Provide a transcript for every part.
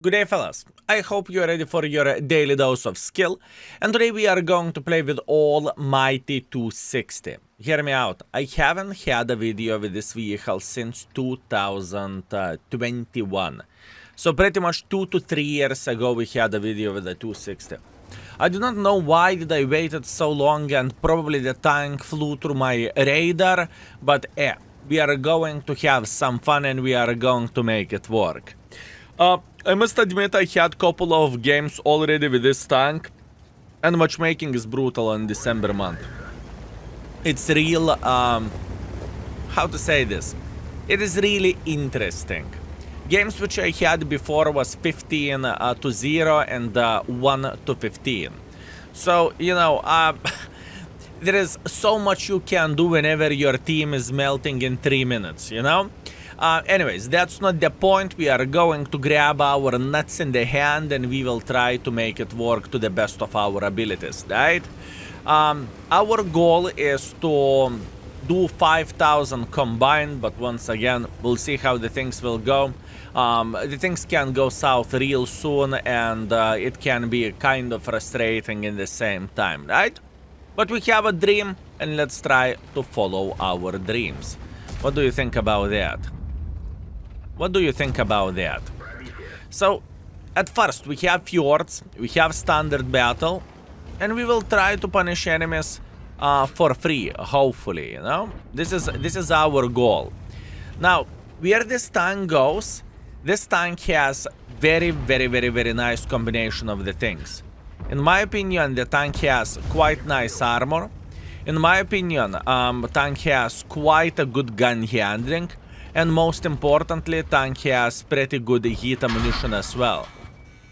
Good day, fellas. I hope you are ready for your daily dose of skill, and today we are going to play with almighty 260. Hear me out, I haven't had a video with this vehicle since 2021. So pretty much 2 to 3 years ago we had a video with the 260. I do not know why did I waited so long, and probably the tank flew through my radar, but we are going to have some fun and we are going to make it work. I must admit I had couple of games already with this tank, and matchmaking is brutal in December month. It's real, how to say this? It is really interesting. Games which I had before was 15 to 0 and 1 to 15. So, you know, there is so much you can do whenever your team is melting in 3 minutes, you know? Anyways, that's not the point. We are going to grab our nuts in the hand and we will try to make it work to the best of our abilities, right? Our goal is to do 5,000 combined, but once again, we'll see how the things will go. The things can go south real soon, and it can be kind of frustrating in the same time, right? But we have a dream, and let's try to follow our dreams. What do you think about that? What do you think about that? So, at first, we have fjords, we have standard battle, and we will try to punish enemies for free, hopefully, you know? This is our goal. Now, where this tank goes, this tank has very nice combination of the things. In my opinion, the tank has quite nice armor. In my opinion, tank has quite a good gun handling. And most importantly, tank has pretty good heat ammunition as well.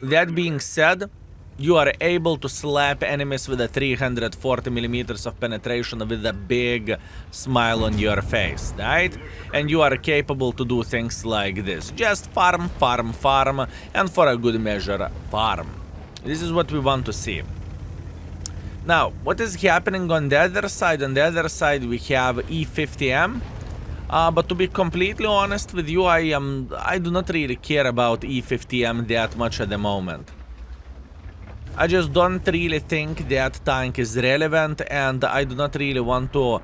That being said, you are able to slap enemies with a 340 millimeters of penetration with a big smile on your face, right? And you are capable to do things like this. Just farm, and for a good measure, farm. This is what we want to see. Now, what is happening on the other side? On the other side, we have E50M. But to be completely honest with you, I do not really care about E50M that much at the moment. I just don't really think that tank is relevant, and I do not really want to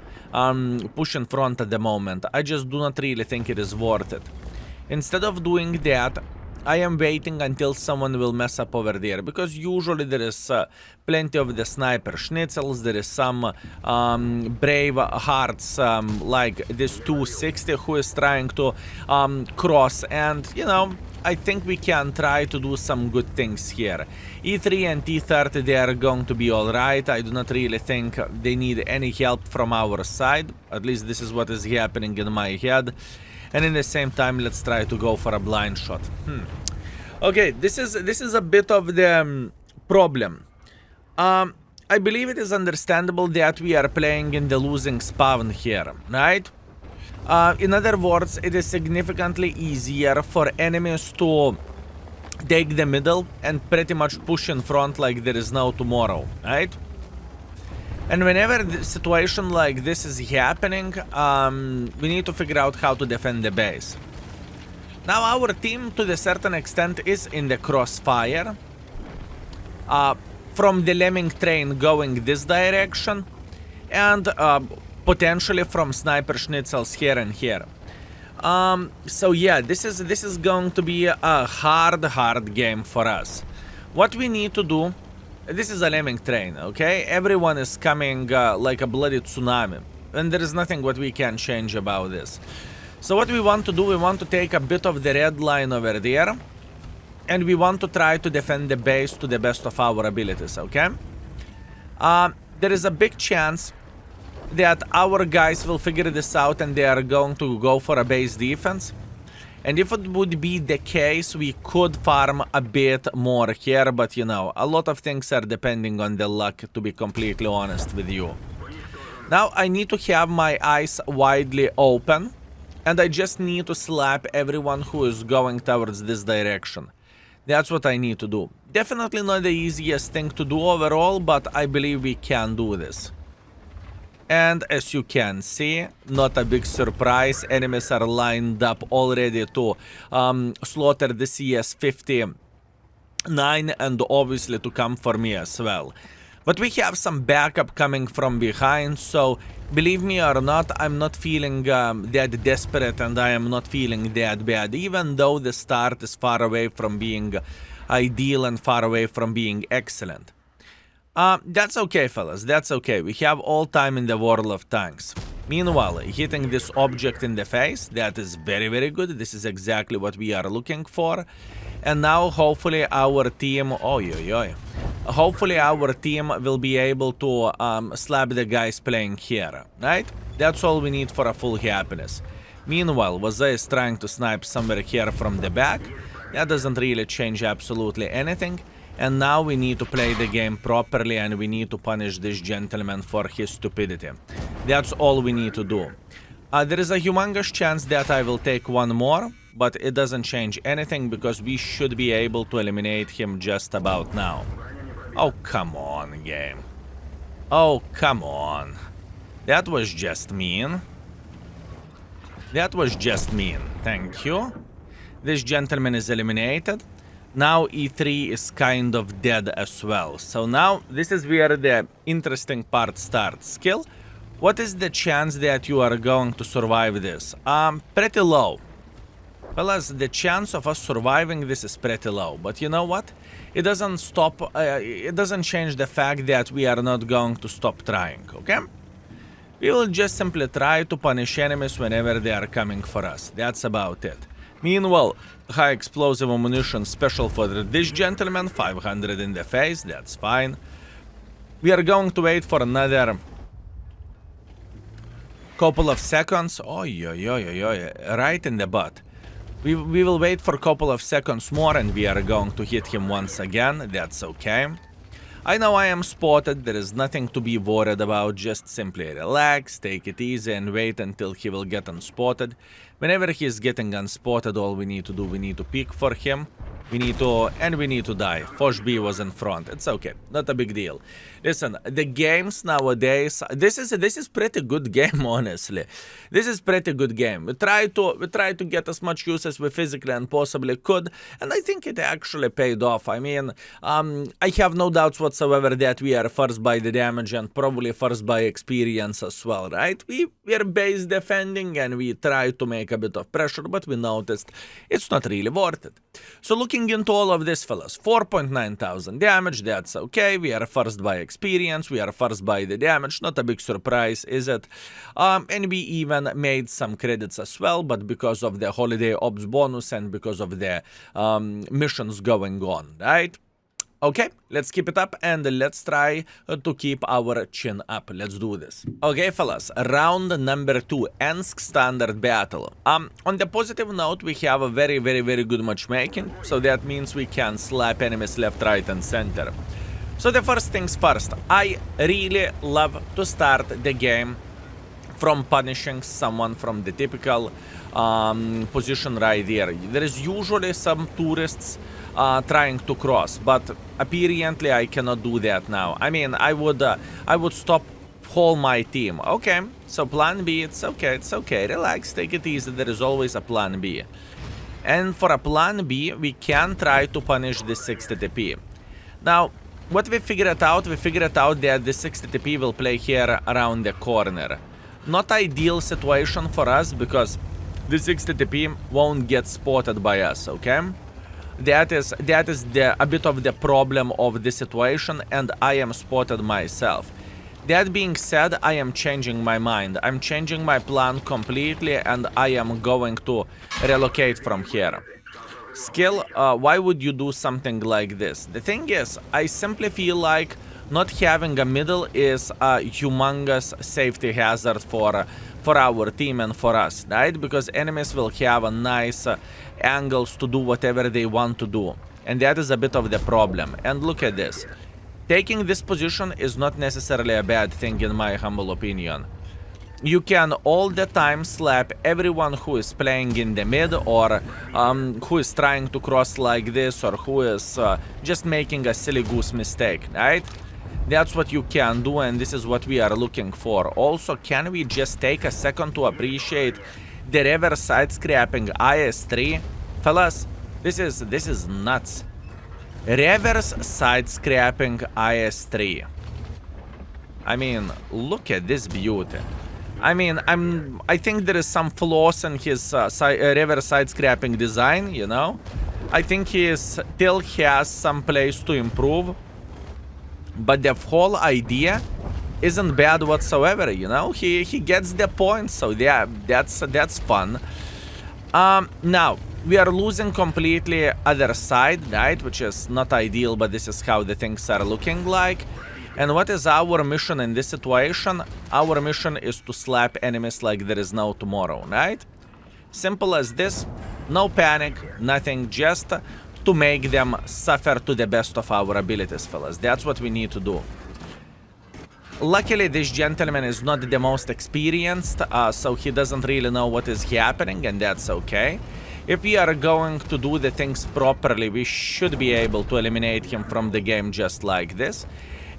push in front at the moment. I just do not really think it is worth it. Instead of doing that, I am waiting until someone will mess up over there, because usually there is plenty of the sniper schnitzels, there is some brave hearts like this 260 who is trying to cross, and you know, I think we can try to do some good things here. E3 and T30, they are going to be alright. I do not really think they need any help from our side. At least this is what is happening in my head. And in the same time, let's try to go for a blind shot. Okay, this is a bit of the problem. I believe it is understandable that we are playing in the losing spawn here, right? In other words, it is significantly easier for enemies to take the middle and pretty much push in front like there is no tomorrow, right? And whenever the situation like this is happening, we need to figure out how to defend the base. Now our team, to a certain extent, is in the crossfire. From the lemming train going this direction, and potentially from sniper schnitzels here and here. So yeah, this is going to be a hard game for us. What we need to do. This is a lemming train, okay? Everyone is coming like a bloody tsunami. And there is nothing what we can change about this. So what we want to do, we want to take a bit of the red line over there. And we want to try to defend the base to the best of our abilities, okay? There is a big chance that our guys will figure this out and they are going to go for a base defense. And if it would be the case, we could farm a bit more here, but you know, a lot of things are depending on the luck, to be completely honest with you. Now I need to have my eyes widely open, and I just need to slap everyone who is going towards this direction. That's what I need to do. Definitely not the easiest thing to do overall, but I believe we can do this. And as you can see, not a big surprise, enemies are lined up already to slaughter the CS-50 9 and obviously to come for me as well. But we have some backup coming from behind, so believe me or not, I'm not feeling that desperate and I am not feeling that bad, even though the start is far away from being ideal and far away from being excellent. That's okay, fellas, that's okay. We have all time in the world of tanks. Meanwhile, hitting this object in the face, that is very, very good. This is exactly what we are looking for. And now, hopefully, our team... Hopefully, our team will be able to slap the guys playing here, right? That's all we need for a full happiness. Meanwhile, Waze is trying to snipe somewhere here from the back. That doesn't really change absolutely anything. And now we need to play the game properly and we need to punish this gentleman for his stupidity. That's all we need to do. There is a humongous chance that I will take one more, but it doesn't change anything because we should be able to eliminate him just about now. Oh, come on, game. Oh, come on. That was just mean. That was just mean. Thank you. This gentleman is eliminated. Now E3 is kind of dead as well. So now this is where the interesting part starts. Skill, what is the chance that you are going to survive this? Pretty low. Fellas, the chance of us surviving this is pretty low. But you know what? It doesn't stop, it doesn't change the fact that we are not going to stop trying, okay? We will just simply try to punish enemies whenever they are coming for us. That's about it. Meanwhile, high explosive ammunition special for this gentleman, 500 in the face, that's fine. We are going to wait for another couple of seconds. Right in the butt. We will wait for a couple of seconds more and we are going to hit him once again, that's okay. I know I am spotted, there is nothing to be worried about, just simply relax, take it easy and wait until he will get unspotted. Whenever he is getting unspotted, all we need to do, we need to peek for him. We need to die. Fosh B was in front. It's okay. Not a big deal. Listen, the games nowadays, this is pretty good game, honestly. This is pretty good game. We try to get as much use as we physically and possibly could, and I think it actually paid off. I mean, I have no doubts whatsoever that we are first by the damage and probably first by experience as well, right? We are base defending and we try to make a bit of pressure, but we noticed it's not really worth it. So looking into all of this, fellas, 4,900 damage, that's okay. We are first by experience, we are first by the damage, not a big surprise, is it? And we even made some credits as well, but because of the holiday ops bonus and because of the missions going on, right? Okay, let's keep it up and let's try to keep our chin up. Let's do this. Okay, fellas, round number 2, Ensk standard battle. On the positive note, we have a very good matchmaking, so that means we can slap enemies left, right, and center. So the first things first, I really love to start the game from punishing someone from the typical position right there. There is usually some tourists trying to cross, but apparently I cannot do that now. I mean, I would stop whole my team. Okay, so plan B, it's okay, relax, take it easy, there is always a plan B. And for a plan B, we can try to punish the 60 TP. Now, what we figured out that the 60 TP will play here around the corner. Not ideal situation for us because the 60 TP won't get spotted by us, okay? That is a bit of the problem of the situation, and I am spotted myself. That being said, I am changing my mind. I'm changing my plan completely, and I am going to relocate from here. Skill, why would you do something like this? The thing is, I simply feel like not having a middle is a humongous safety hazard for our team and for us, right? Because enemies will have a nice angles to do whatever they want to do. And that is a bit of the problem. And look at this. Taking this position is not necessarily a bad thing in my humble opinion. You can all the time slap everyone who is playing in the mid or who is trying to cross like this or who is just making a silly goose mistake, right? That's what you can do, and this is what we are looking for. Also, can we just take a second to appreciate the reverse side scrapping IS-3? Fellas, this is nuts. Reverse side scrapping IS-3. I mean, look at this beauty. I mean, I think there is some flaws in his reverse side scrapping design, you know? I think he still has some place to improve. But the whole idea isn't bad whatsoever, you know? He gets the point, so yeah, that's fun. Now, we are losing completely other side, right? Which is not ideal, but this is how the things are looking like. And what is our mission in this situation? Our mission is to slap enemies like there is no tomorrow, right? Simple as this. No panic, nothing, just to make them suffer to the best of our abilities, fellas. That's what we need to do. Luckily, this gentleman is not the most experienced, so he doesn't really know what is happening, and that's okay. If we are going to do the things properly, we should be able to eliminate him from the game just like this.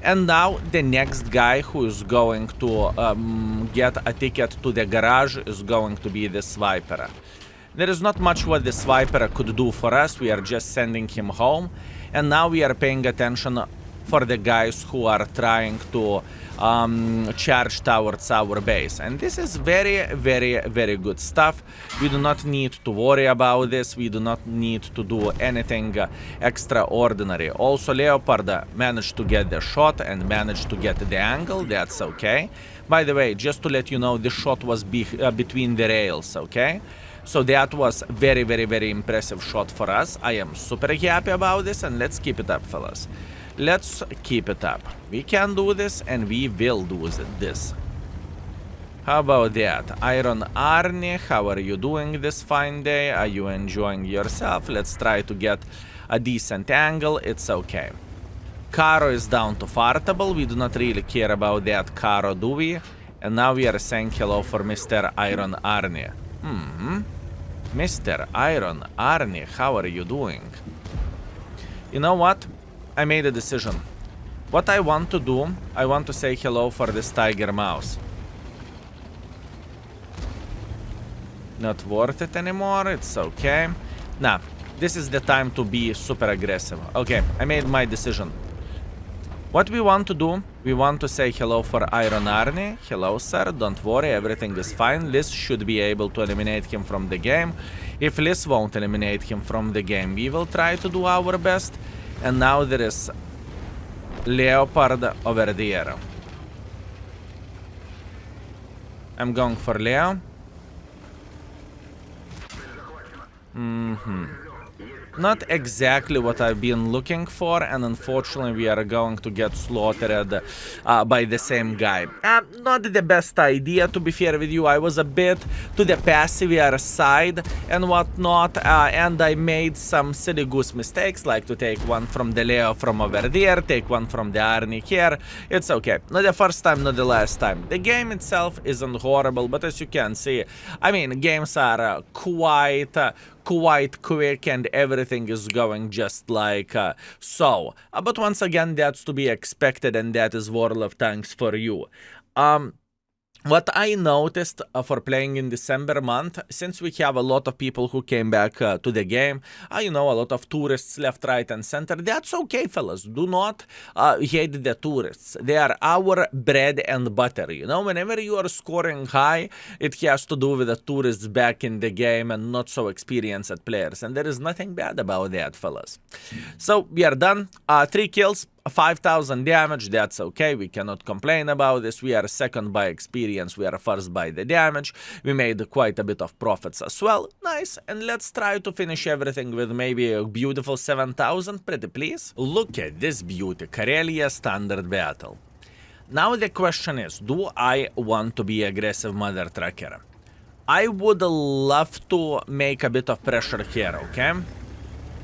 And now the next guy who is going to get a ticket to the garage is going to be the Swiper. There is not much what the Swiper could do for us. We are just sending him home. And now we are paying attention for the guys who are trying to charge towards our base. And this is very, very, very good stuff. We do not need to worry about this. We do not need to do anything extraordinary. Also, Leopard managed to get the shot and managed to get the angle. That's okay. By the way, just to let you know, the shot was between the rails, okay? So that was very, very, very impressive shot for us. I am super happy about this, and let's keep it up, fellas. Let's keep it up. We can do this, and we will do this. How about that? Iron Arnie, how are you doing this fine day? Are you enjoying yourself? Let's try to get a decent angle. It's okay. Caro is down to fartable. We do not really care about that Caro, do we? And now we are saying hello for Mr. Iron Arnie. Mr. Iron Arnie, how are you doing? You know what? I made a decision. What I want to do, I want to say hello for this Tiger Mouse. Not worth it anymore, it's okay. Nah, this is the time to be super aggressive. Okay, I made my decision. What we want to do, we want to say hello for Iron Arnie. Hello, sir, don't worry, everything is fine. Liz should be able to eliminate him from the game. If Liz won't eliminate him from the game, we will try to do our best. And now there is Leopard over there. I'm going for Leo. Not exactly what I've been looking for, and unfortunately we are going to get slaughtered by the same guy. Not the best idea, to be fair with you. I was a bit to the passive side and whatnot, and I made some silly goose mistakes, like to take one from the Leo from over there, take one from the Arnie here. It's okay. Not the first time, not the last time. The game itself isn't horrible, but as you can see, I mean, games are quite quick and everything is going just like so. But once again, that's to be expected, and that is World of Tanks for you. What I noticed for playing in December month, since we have a lot of people who came back to the game, you know, a lot of tourists left, right, and center, that's okay, fellas. Do not hate the tourists. They are our bread and butter, you know. Whenever you are scoring high, it has to do with the tourists back in the game and not so experienced players, and there is nothing bad about that, fellas. So, we are done. 3 kills. 5,000 damage, that's okay, we cannot complain about this. We are second by experience, we are first by the damage. We made quite a bit of profits as well. Nice, and let's try to finish everything with maybe a beautiful 7,000, pretty please. Look at this beauty, Karelia Standard Battle. Now the question is, do I want to be aggressive mother trucker? I would love to make a bit of pressure here, okay?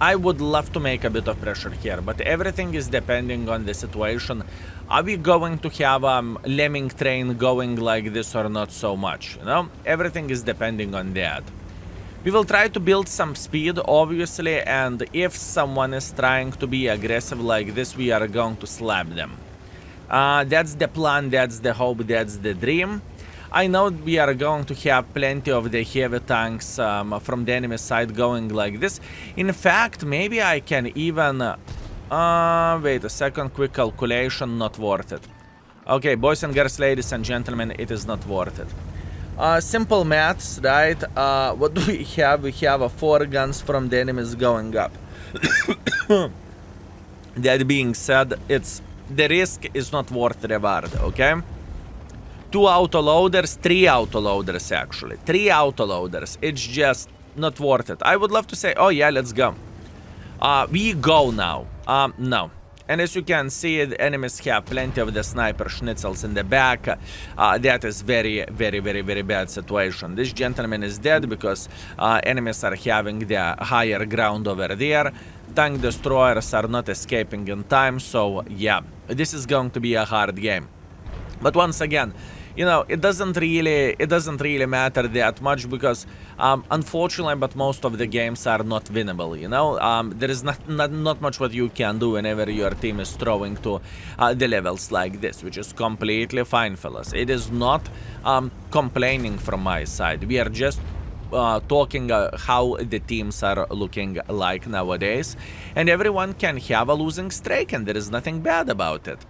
I would love to make a bit of pressure here, but everything is depending on the situation. Are we going to have a lemming train going like this or not so much, you know? Everything is depending on that. We will try to build some speed, obviously, and if someone is trying to be aggressive like this, we are going to slap them. That's the plan, that's the hope, that's the dream. I know we are going to have plenty of the heavy tanks from the enemy side going like this. In fact, maybe I can even Wait a second, quick calculation, not worth it. Okay, boys and girls, ladies and gentlemen, it is not worth it. Simple maths, right? What do we have? We have 4 guns from the enemies going up. That being said, the risk is not worth the reward, okay? 2 autoloaders, 3 autoloaders actually. 3 autoloaders, it's just not worth it. I would love to say, oh yeah, let's go. We go now. No. And as you can see, the enemies have plenty of the sniper schnitzels in the back. That is very, very, very, very bad situation. This gentleman is dead because enemies are having the higher ground over there. Tank destroyers are not escaping in time, so yeah, this is going to be a hard game. But once again, you know, it doesn't really matter that much because unfortunately, but most of the games are not winnable, you know. There is not much what you can do whenever your team is throwing to the levels like this, which is completely fine, fellas. It is not complaining from my side. We are just talking how the teams are looking like nowadays, and everyone can have a losing streak, and there is nothing bad about it.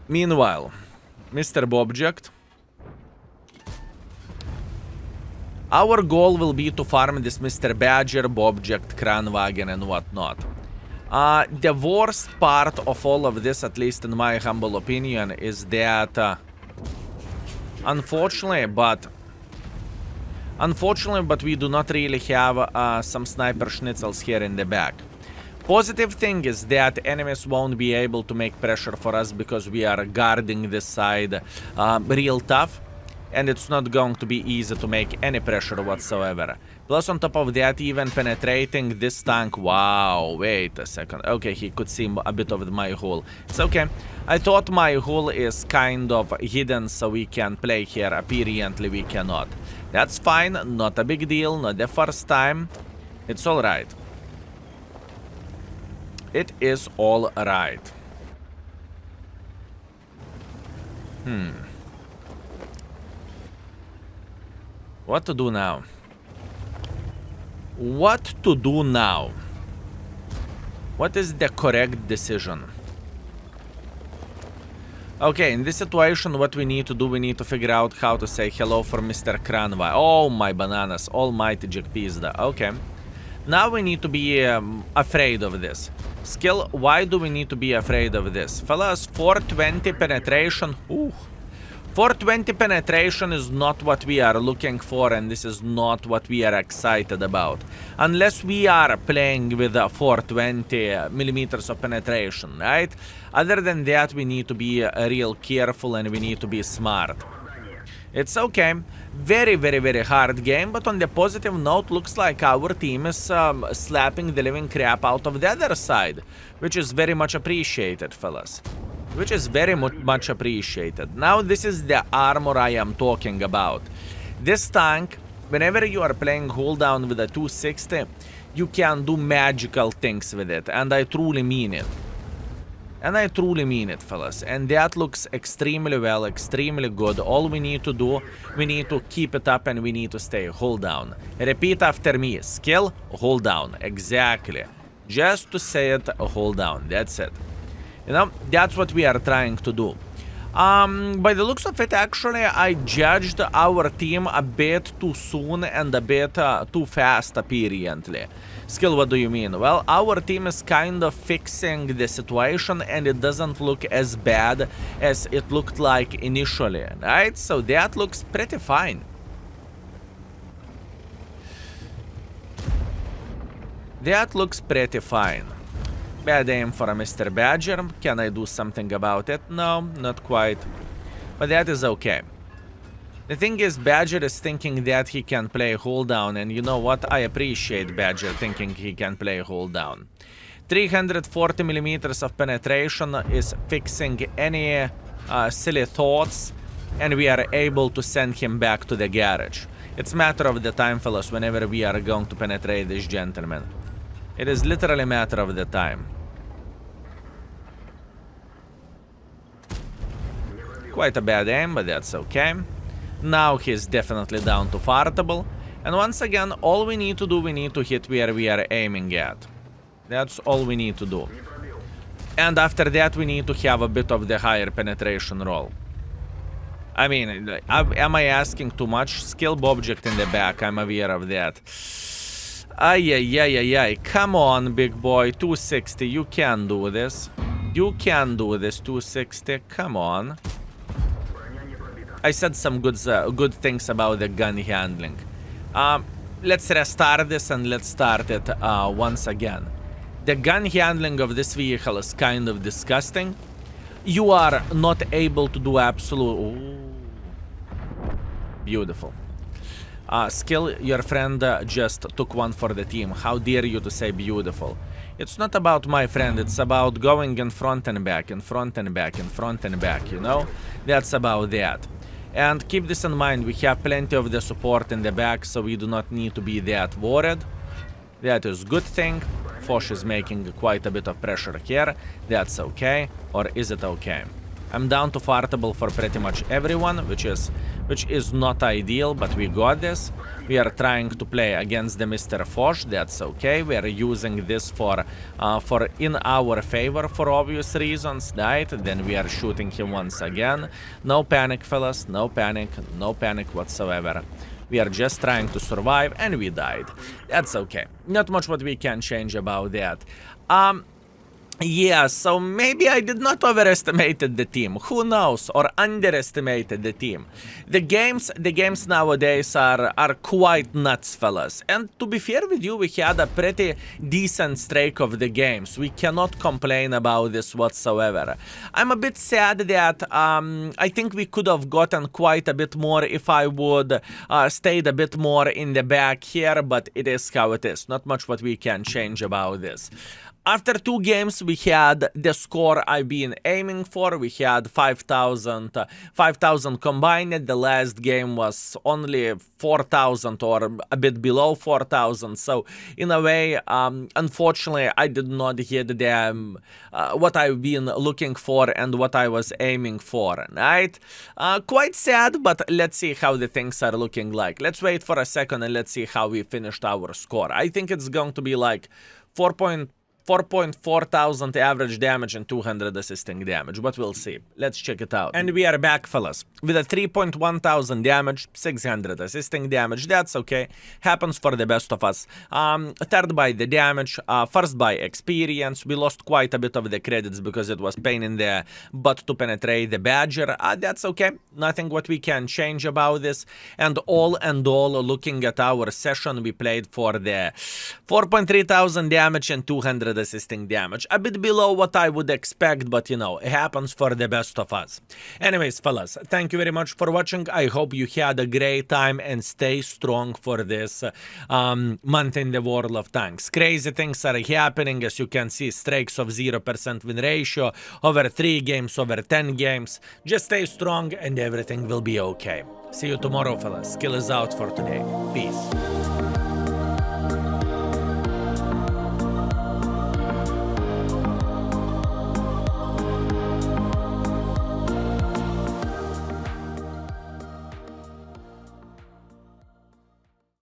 Meanwhile, Mr. Bobject, our goal will be to farm this Mr. Badger, Bobject, Kranwagen, and whatnot. The worst part of all of this, at least in my humble opinion, is that unfortunately, but we do not really have some sniper schnitzels here in the back. Positive thing is that enemies won't be able to make pressure for us because we are guarding this side real tough, and it's not going to be easy to make any pressure whatsoever. Plus on top of that, even penetrating this tank, wow, wait a second. Okay, he could see a bit of my hull. It's okay. I thought my hull is kind of hidden so we can play here. Apparently we cannot. That's fine, not a big deal, not the first time. It's alright. It is all right. What to do now? What to do now? What is the correct decision? Okay, in this situation, what we need to do, we need to figure out how to say hello for Mr. Kranva. Oh, my bananas. Almighty Jackpizda. Okay. Now we need to be afraid of this. Skill, why do we need to be afraid of this? Fellas, 420 penetration. Ooh. 420 penetration is not what we are looking for, and this is not what we are excited about. Unless we are playing with 420 millimeters of penetration, right? Other than that, we need to be real careful and we need to be smart. It's okay. Very, very, very hard game, but on the positive note, looks like our team is slapping the living crap out of the other side, which is very much appreciated, fellas. Which is very much appreciated. Now, this is the armor I am talking about. This tank, whenever you are playing hold down with a 260, you can do magical things with it, and I truly mean it. And I truly mean it, fellas. And that looks extremely well, extremely good. All we need to do, we need to keep it up and we need to stay. Hold down. Repeat after me. Skill, hold down. Exactly. Just to say it, hold down. That's it. You know, that's what we are trying to do. By the looks of it, actually, I judged our team a bit too soon and a bit too fast, apparently. Skill, what do you mean? Well, our team is kind of fixing the situation and it doesn't look as bad as it looked like initially, right? So that looks pretty fine. That looks pretty fine. Bad aim for a Mr. Badger. Can I do something about it? No, not quite. But that is okay. The thing is, Badger is thinking that he can play hold down, and you know what? I appreciate Badger thinking he can play hold down. 340 millimeters of penetration is fixing any silly thoughts, and we are able to send him back to the garage. It's a matter of the time, fellas, whenever we are going to penetrate this gentleman. It is literally a matter of the time. Quite a bad aim, but that's okay. Now he's definitely down to fartable. And once again, all we need to do, we need to hit where we are aiming at. That's all we need to do. And after that, we need to have a bit of the higher penetration roll. I mean, am I asking too much? Skill object in the back, I'm aware of that. Ay. Come on, big boy. 260, you can do this. You can do this, 260. Come on. I said some good things about the gun handling. Let's restart this and let's start it once again. The gun handling of this vehicle is kind of disgusting. You are not able to do absolute... Ooh. Beautiful. Skill, your friend just took one for the team. How dare you to say beautiful? It's not about my friend, it's about going in front and back, in front and back, in front and back, you know? That's about that. And keep this in mind, we have plenty of the support in the back, so we do not need to be that worried. That is good thing. Foch is making quite a bit of pressure here. That's okay. Or is it okay? I'm down to fartable for pretty much everyone, which is not ideal, but we got this. We are trying to play against the Mr. Foch. That's okay. We are using this for in our favor for obvious reasons, right? Then we are shooting him once again. No panic, fellas. No panic. No panic whatsoever. We are just trying to survive, and we died. That's okay. Not much what we can change about that. Yeah, so maybe I did not overestimate the team. Who knows? Or underestimated the team. The games nowadays are quite nuts, fellas. And to be fair with you, we had a pretty decent streak of the games. We cannot complain about this whatsoever. I'm a bit sad that I think we could have gotten quite a bit more if I would stayed a bit more in the back here, but it is how it is. Not much what we can change about this. After 2 games, we had the score I've been aiming for. We had 5,000 combined. The last game was only 4,000 or a bit below 4,000. So in a way, unfortunately, I did not hit the what I've been looking for and what I was aiming for, right? Quite sad, but let's see how the things are looking like. Let's wait for a second and let's see how we finished our score. I think it's going to be like 4.4 thousand average damage and 200 assisting damage, but we'll see. Let's check it out. And we are back, fellas, with a 3.1 thousand damage, 600 assisting damage. That's okay. Happens for the best of us. Third by the damage, first by experience. We lost quite a bit of the credits because it was pain in the butt to penetrate the Badger. That's okay. Nothing what we can change about this. And all, looking at our session, we played for the 4.3 thousand damage and 200 assisting damage. A bit below what I would expect, but you know, it happens for the best of us. Anyways, fellas, thank you very much for watching. I hope you had a great time and stay strong for this month in the World of Tanks. Crazy things are happening, as you can see, streaks of 0% win ratio, over 3 games, over 10 games. Just stay strong and everything will be okay. See you tomorrow, fellas. Skill is out for today. Peace.